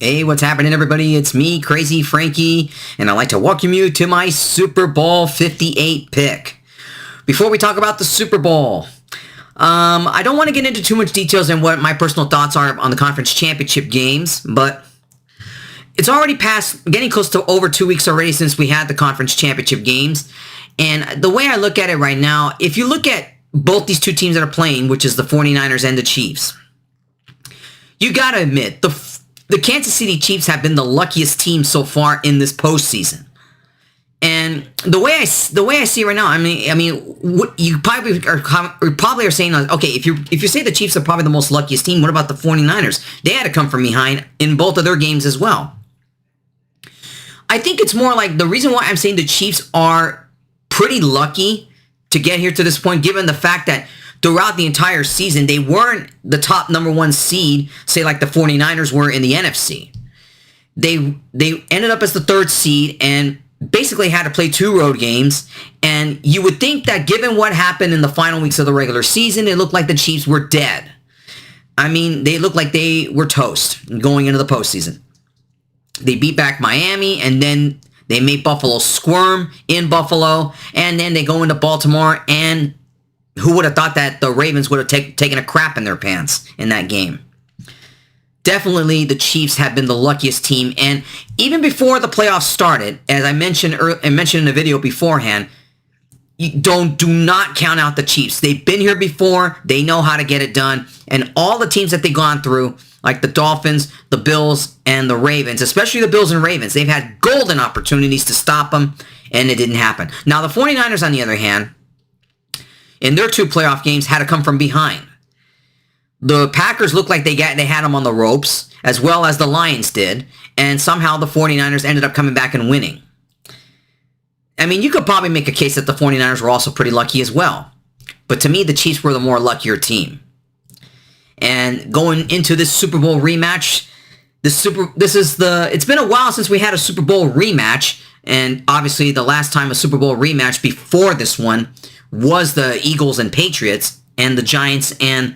Hey, what's happening, everybody? It's me, Crazyfrankie, and I'd like to welcome you to my Super Bowl 58 pick. Before we talk about the Super Bowl, I don't want to get into too much details on what my personal thoughts are on the conference championship games, but it's already past, getting close to over 2 weeks already since we had the conference championship games, and the way I look at it right now, if you look at both these two teams that are playing, which is the 49ers and the Chiefs, you gotta admit, the Kansas City Chiefs have been the luckiest team so far in this postseason. And the way I see it right now, I mean, what you probably are saying, okay, if you say the Chiefs are probably the most luckiest team, what about the 49ers? They had to come from behind in both of their games as well. I think it's more like the reason why I'm saying the Chiefs are pretty lucky to get here to this point, given the fact that throughout the entire season, they weren't the top #1 seed, say like the 49ers were in the NFC. They ended up as the 3rd seed and basically had to play 2 road games. And you would think that given what happened in the final weeks of the regular season, it looked like the Chiefs were dead. I mean, they looked like they were toast going into the postseason. They beat back Miami, and then they made Buffalo squirm in Buffalo, and then they go into Baltimore, and who would have thought that the Ravens would have taken a crap in their pants in that game? Definitely, the Chiefs have been the luckiest team. And even before the playoffs started, as I mentioned in the video beforehand, do not count out the Chiefs. They've been here before. They know how to get it done. And all the teams that they've gone through, like the Dolphins, the Bills, and the Ravens, especially the Bills and Ravens, they've had golden opportunities to stop them, and it didn't happen. Now, the 49ers, on the other hand, in their 2 playoff games, had to come from behind. The Packers looked like they had them on the ropes, as well as the Lions did, and somehow the 49ers ended up coming back and winning. I mean, you could probably make a case that the 49ers were also pretty lucky as well. But to me, the Chiefs were the more luckier team. And going into this Super Bowl rematch, it's been a while since we had a Super Bowl rematch, and obviously the last time a Super Bowl rematch before this one was the Eagles and Patriots, and the Giants and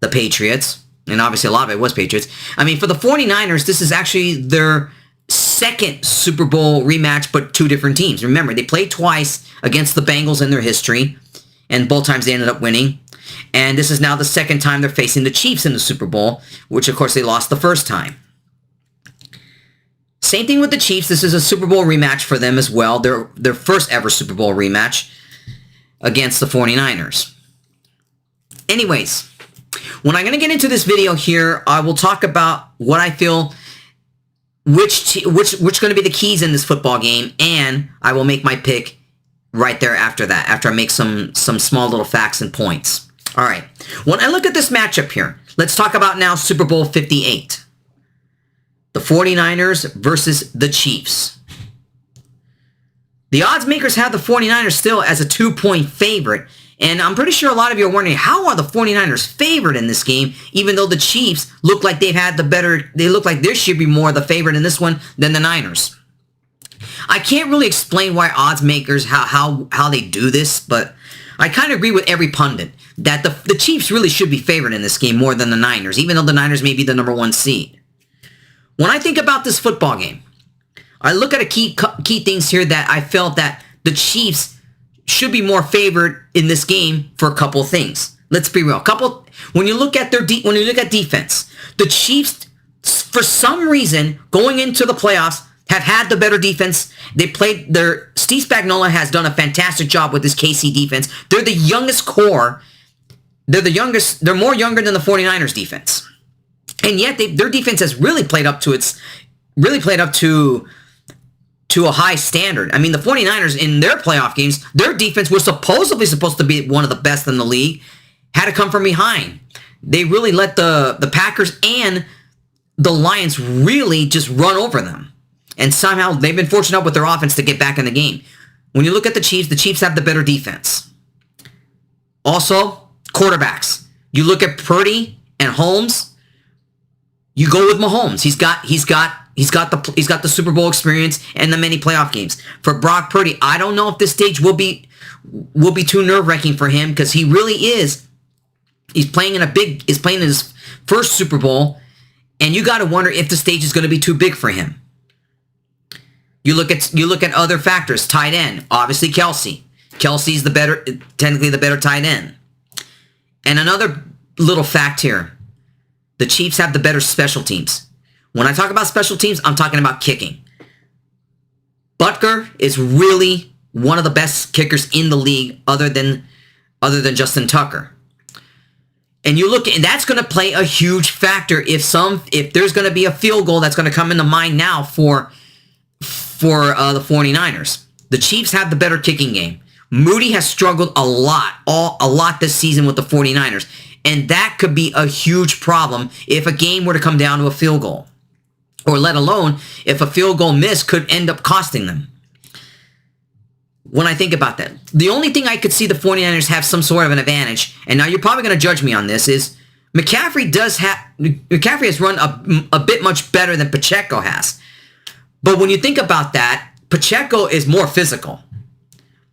the Patriots, and obviously a lot of it was Patriots. I mean, for the 49ers, this is actually their 2nd Super Bowl rematch, but 2 different teams. Remember, they played twice against the Bengals in their history, and both times they ended up winning. And this is now the 2nd time they're facing the Chiefs in the Super Bowl, which of course they lost the first time. Same thing with the Chiefs. This is a Super Bowl rematch for them as well. Their first ever Super Bowl rematch against the 49ers. Anyways, when I'm going to get into this video here, I will talk about what I feel, which going to be the keys in this football game, and I will make my pick right there after that, after I make some small little facts and points. All right. When I look at this matchup here, let's talk about now Super Bowl 58. The 49ers versus the Chiefs. The odds makers have the 49ers still as a 2-point favorite, and I'm pretty sure a lot of you are wondering, how are the 49ers favored in this game, even though the Chiefs look like they look like they should be more the favorite in this one than the Niners. I can't really explain why odds makers, how they do this, but I kind of agree with every pundit that the Chiefs really should be favored in this game more than the Niners, even though the Niners may be the #1 seed. When I think about this football game, I look at a key things here that I felt that the Chiefs should be more favored in this game for a couple of things. Let's be real. When you look at defense, the Chiefs, for some reason, going into the playoffs, have had the better defense. Steve Spagnuolo has done a fantastic job with this KC defense. They're the youngest core. They're more younger than the 49ers defense. And yet their defense has really played up to a high standard. I mean, the 49ers in their playoff games, their defense was supposed to be one of the best in the league, had to come from behind. They really let the Packers and the Lions really just run over them. And somehow they've been fortunate with their offense to get back in the game. When you look at the Chiefs have the better defense. Also, quarterbacks. You look at Purdy and Holmes, you go with Mahomes. He's got the Super Bowl experience and the many playoff games. For Brock Purdy, I don't know if this stage will be too nerve-wracking for him, because he really is. He's playing in his first Super Bowl, And you got to wonder if the stage is going to be too big for him. You look at other factors. Tight end, obviously Kelsey. Kelsey's technically the better tight end. And another little fact here. The Chiefs have the better special teams. When I talk about special teams, I'm talking about kicking. Butker is really one of the best kickers in the league other than Justin Tucker. And you look, and that's going to play a huge factor if there's going to be a field goal that's going to come into mind now for the 49ers. The Chiefs have the better kicking game. Moody has struggled a lot this season with the 49ers. And that could be a huge problem if a game were to come down to a field goal. Or let alone if a field goal miss could end up costing them. When I think about that, the only thing I could see the 49ers have some sort of an advantage, and now you're probably going to judge me on this, is McCaffrey has run a bit much better than Pacheco has. But when you think about that, Pacheco is more physical.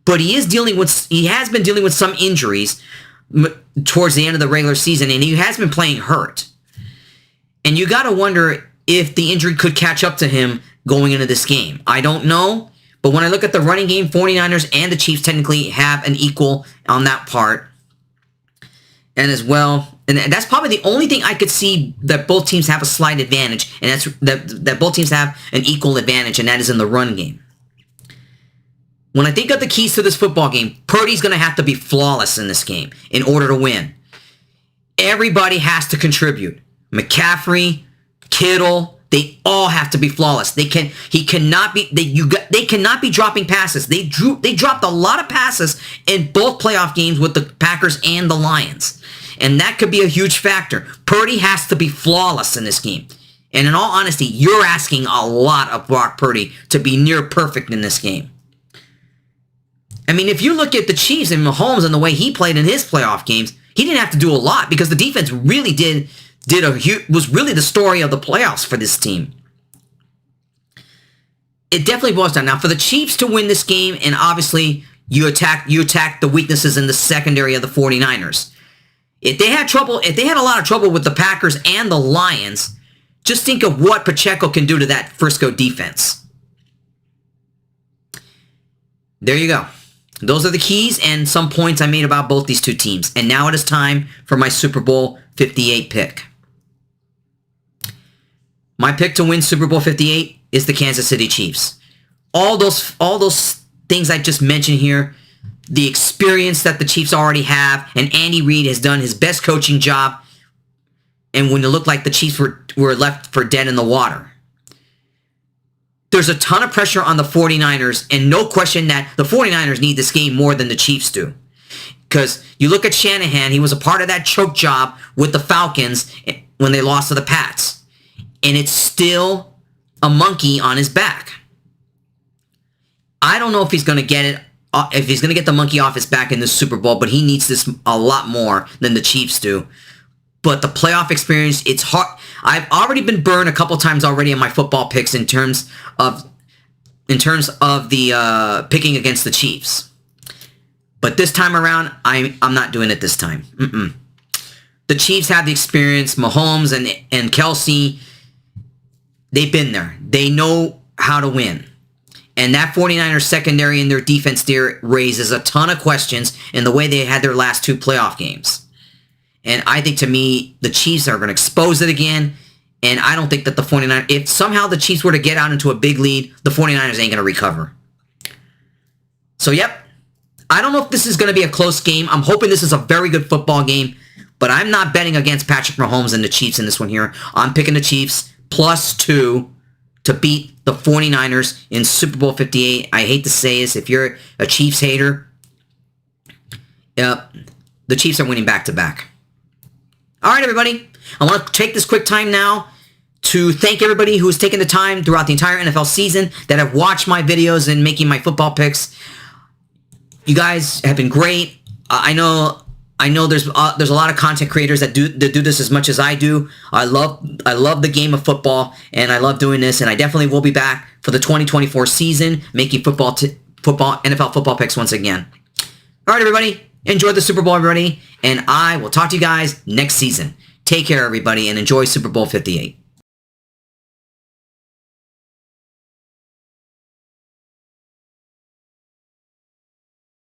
But he has been dealing with some injuries towards the end of the regular season, and he has been playing hurt. And you got to wonder if the injury could catch up to him going into this game. I don't know, but when I look at the running game, 49ers and the Chiefs technically have an equal on that part. And as well, and that's probably the only thing I could see that both teams have a slight advantage, and that's that both teams have an equal advantage, and that is in the run game. When I think of the keys to this football game, Purdy's going to have to be flawless in this game in order to win. Everybody has to contribute. McCaffrey, Kittle, they all have to be flawless. They cannot be dropping passes. They dropped a lot of passes in both playoff games with the Packers and the Lions. And that could be a huge factor. Purdy has to be flawless in this game. And in all honesty, you're asking a lot of Brock Purdy to be near perfect in this game. I mean, if you look at the Chiefs and Mahomes and the way he played in his playoff games, he didn't have to do a lot because the defense really was really the story of the playoffs for this team. It definitely boils down. Now, for the Chiefs to win this game, and obviously you attack the weaknesses in the secondary of the 49ers. If they had a lot of trouble with the Packers and the Lions, just think of what Pacheco can do to that Frisco defense. There you go. Those are the keys and some points I made about both these two teams. And now it is time for my Super Bowl 58 pick. My pick to win Super Bowl 58 is the Kansas City Chiefs. All those things I just mentioned here, the experience that the Chiefs already have, and Andy Reid has done his best coaching job, and when it looked like the Chiefs were left for dead in the water. There's a ton of pressure on the 49ers, and no question that the 49ers need this game more than the Chiefs do. Because you look at Shanahan, he was a part of that choke job with the Falcons when they lost to the Pats. And it's still a monkey on his back. I don't know if he's going to get it, if he's going to get the monkey off his back in this Super Bowl, but he needs this a lot more than the Chiefs do. But the playoff experience, it's hard. I've already been burned a couple times already in my football picks in terms of the picking against the Chiefs. But this time around, I'm not doing it this time. The Chiefs have the experience. Mahomes and Kelsey, they've been there. They know how to win. And that 49ers secondary and their defense there raises a ton of questions in the way they had their last two playoff games. And I think, to me, the Chiefs are going to expose it again. And I don't think that the 49ers, if somehow the Chiefs were to get out into a big lead, the 49ers ain't going to recover. So, yep. I don't know if this is going to be a close game. I'm hoping this is a very good football game. But I'm not betting against Patrick Mahomes and the Chiefs in this one here. I'm picking the Chiefs +2 to beat the 49ers in Super Bowl 58. I hate to say this. If you're a Chiefs hater, the Chiefs are winning back-to-back. All right, everybody. I want to take this quick time now to thank everybody who has taken the time throughout the entire NFL season that have watched my videos and making my football picks. You guys have been great. I know there's a lot of content creators that do this as much as I do. I love the game of football, and I love doing this, and I definitely will be back for the 2024 season making NFL football picks once again. All right, everybody. Enjoy the Super Bowl, everybody, and I will talk to you guys next season. Take care, everybody, and enjoy Super Bowl 58.